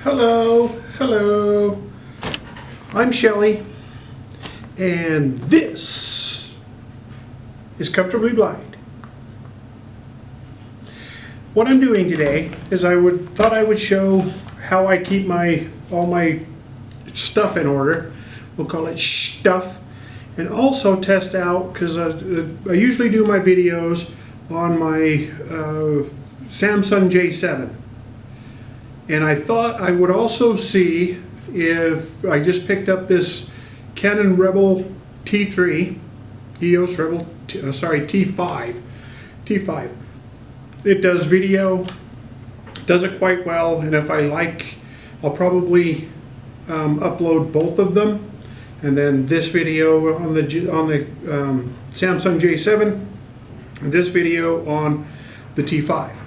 Hello, hello. I'm Shelly, and this is Comfortably Blind. What I'm doing today is thought I would show how I keep all my stuff in order. We'll call it stuff, and also test out, because I usually do my videos on my Samsung J7. And I thought I would also see if I just picked up this Canon Rebel T3, EOS Rebel, T5. It does video, does it quite well, and if I like, I'll probably upload both of them, and then this video on the Samsung J7, and this video on the T5.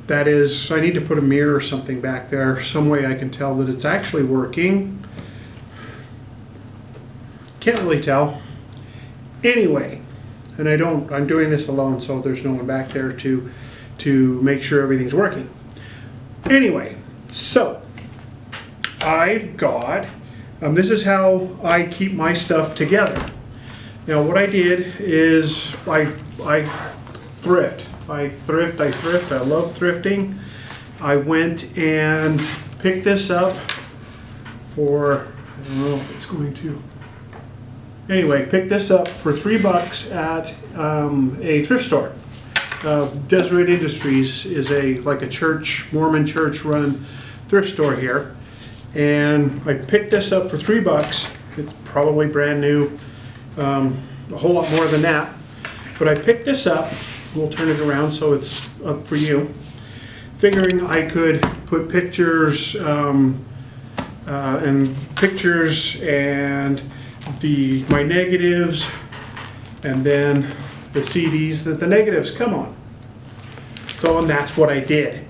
That is, I need to put a mirror or something back there, some way I can tell that it's actually working. Can't really tell. Anyway, and I'm doing this alone, so there's no one back there to make sure everything's working. Anyway, so I've got, this is how I keep my stuff together. Now what I did is I thrift. I love thrifting. I went and picked this up for, I don't know if it's going to. Anyway, picked this up for $3 at a thrift store. Deseret Industries is like a church, Mormon church run thrift store here. And I picked this up for $3. It's probably brand new, a whole lot more than that. But I picked this up. We'll turn it around so it's up for you. Figuring I could put pictures and my negatives, and then the CDs that the negatives come on. So, and that's what I did.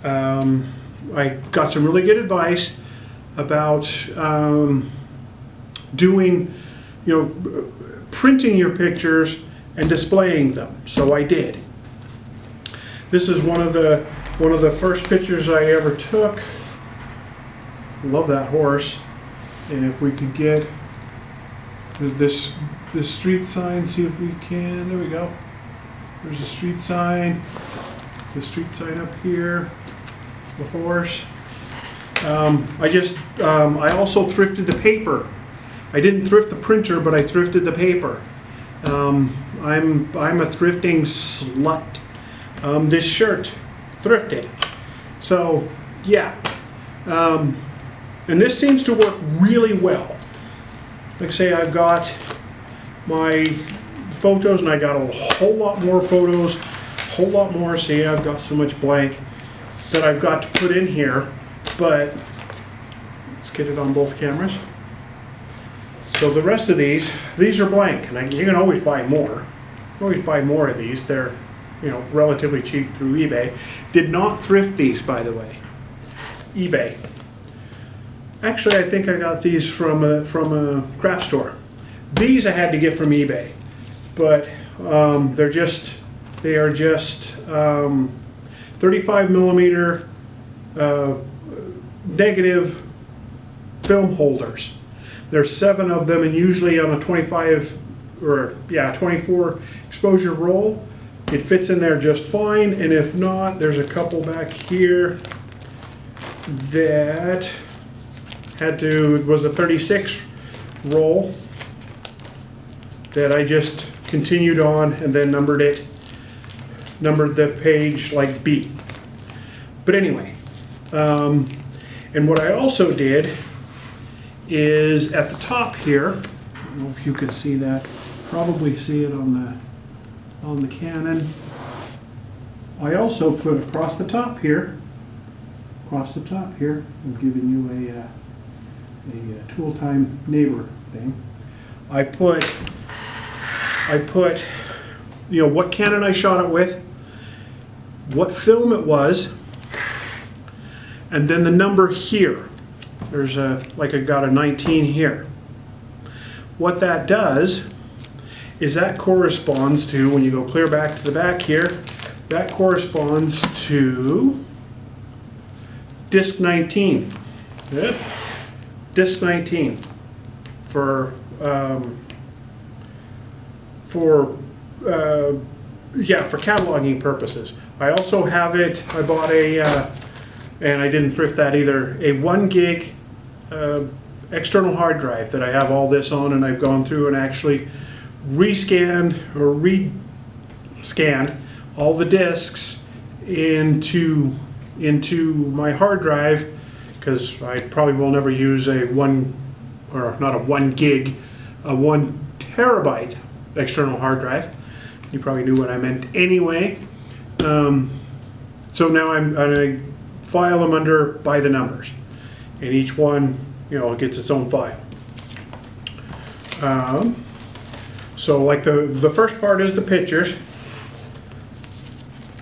I got some really good advice about doing, printing your pictures and displaying them. So I did. This is one of the first pictures I ever took. Love that horse. And if we could get this street sign, see if we can. There we go. There's a street sign. The street sign up here. The horse. I also thrifted the paper. I didn't thrift the printer, but I thrifted the paper. I'm a thrifting slut. This shirt, thrifted. So yeah, and this seems to work really well. Like I say, I've got my photos, and I got a whole lot more photos, whole lot more. See, I've got so much blank that I've got to put in here, but let's get it on both cameras. So the rest of these are blank, and you can always buy more. You can always buy more of these. They're, relatively cheap through eBay. Did not thrift these, by the way. eBay. Actually, I think I got these from a craft store. These I had to get from eBay, but they are just 35 millimeter negative film holders. There's 7 of them, and usually on a 24 exposure roll, it fits in there just fine. And if not, there's a couple back here that was a 36 roll that I just continued on and then numbered the page like B. But anyway, and what I also did is at the top here, I don't know if you can see that, probably see it on the Canon. I also put across the top here, I'm giving you a tool time neighbor thing. I put what Canon I shot it with, what film it was, and then the number here. There's I got a 19 here. What that does is that corresponds to, when you go clear back to the back here, that corresponds to Disc 19. Yeah. Disc 19 for cataloging purposes. I also have it, I bought a, and I didn't thrift that either, a 1 gig external hard drive that I have all this on, and I've gone through and actually rescanned or re-scanned all the discs into my hard drive, because I probably will never use a 1 gig, a 1 terabyte external hard drive. You probably knew what I meant anyway. So now I file them under by the numbers, and each one, gets its own file. So like the first part is the pictures,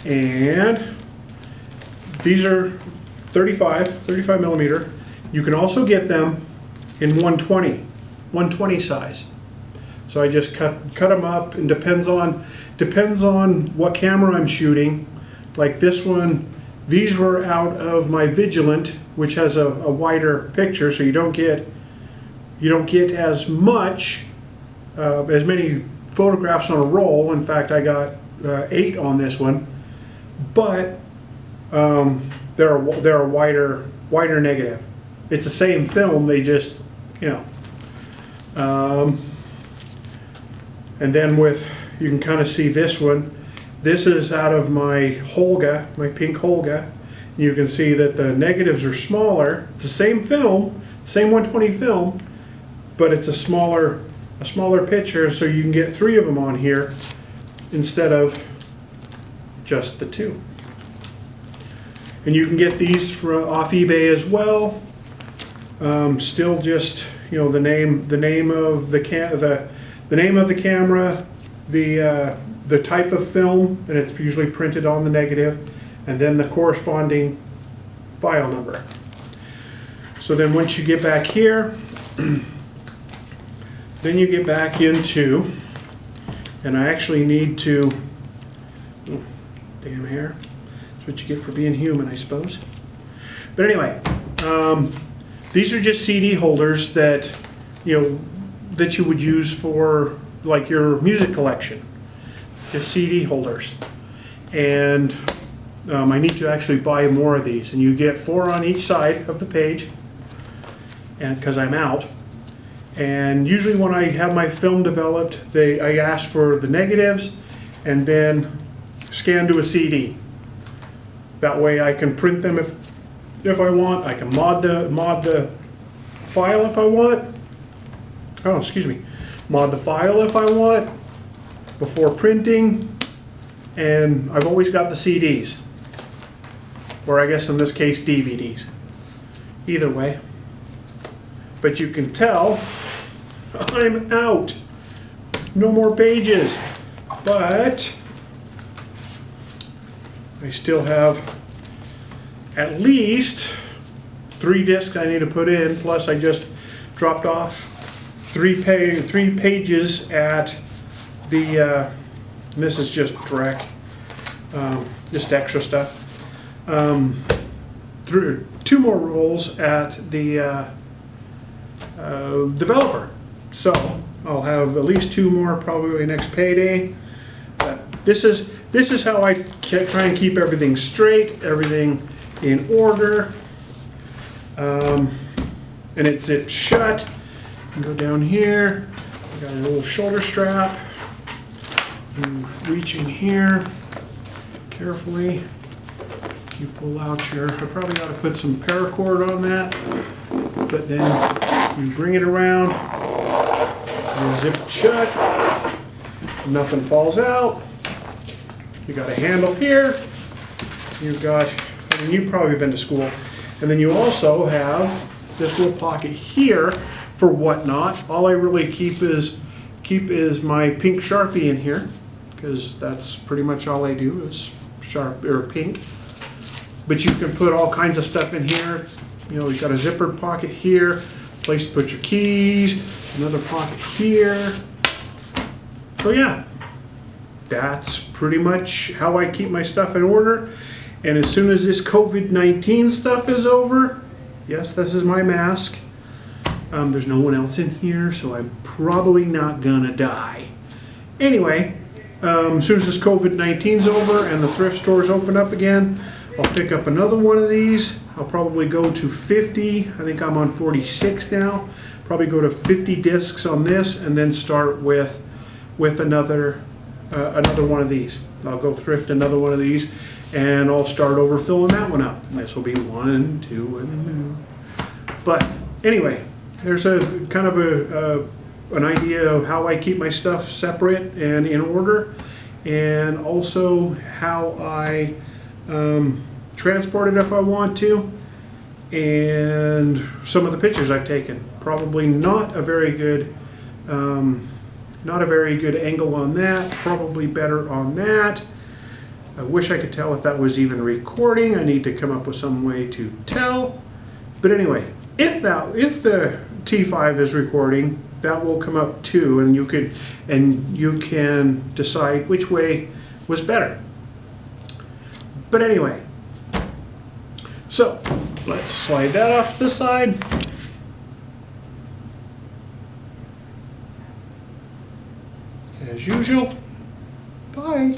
and these are 35 millimeter. You can also get them in 120 size. So I just cut them up, and depends on what camera I'm shooting. Like this one, these were out of my Vigilant, which has a wider picture, so you don't get as many photographs on a roll. In fact, I got 8 on this one, but they're a wider negative. It's the same film, they just and then you can kind of see this one. This is out of my Holga, my pink Holga. You can see that the negatives are smaller. It's the same film, same 120 film, but it's a smaller picture, so you can get 3 of them on here instead of just the 2. And you can get these off eBay as well. Still just the name of the camera, the type of film, and it's usually printed on the negative, and then the corresponding file number. So then once you get back here, then you get back into, and I actually need to, oh, damn hair, that's what you get for being human, I suppose. But anyway, these are just CD holders that that you would use for like your music collection, just CD holders. And I need to actually buy more of these, and you get 4 on each side of the page, and because I'm out. And usually when I have my film developed, I ask for the negatives and then scan to a CD. That way I can print them if I want. I can mod the file if I want. Oh, excuse me. Mod the file if I want before printing. And I've always got the CDs, or I guess in this case DVDs. Either way. But you can tell I'm out. No more pages. But I still have at least 3 discs I need to put in, plus I just dropped off 3 pages at the, and this is just dreck, just extra stuff. 2 more rolls at the developer. So I'll have at least 2 more probably next payday. But this is how I try and keep everything straight, everything in order, and it zips shut. You go down here. I got a little shoulder strap. You reach in here carefully. You pull out I probably ought to put some paracord on that, but then you bring it around, you zip it shut, nothing falls out. You got a handle here, you've got, you've probably been to school, and then you also have this little pocket here for whatnot. All I really keep is my pink Sharpie in here, because that's pretty much all I do is pink. But you can put all kinds of stuff in here. You've got a zippered pocket here, place to put your keys, another pocket here. So yeah, that's pretty much how I keep my stuff in order. And as soon as this COVID-19 stuff is over, yes, this is my mask. There's no one else in here, so I'm probably not gonna die. Anyway, as soon as this COVID-19's over and the thrift stores open up again, I'll pick up another one of these. I'll probably go to 50. I think I'm on 46 now. Probably go to 50 discs on this and then start with another one of these. I'll go thrift another one of these and I'll start over filling that one up. This will be 1 and 2 and... But anyway, there's a kind of an idea of how I keep my stuff separate and in order, and also how I transport it if I want to, and some of the pictures I've taken. Probably not a very good angle on that, probably better on that. I wish I could tell if that was even recording. I need to come up with some way to tell. But anyway, if the T5 is recording, that will come up too, and you can decide which way was better. But anyway, so let's slide that off to the side. As usual, bye.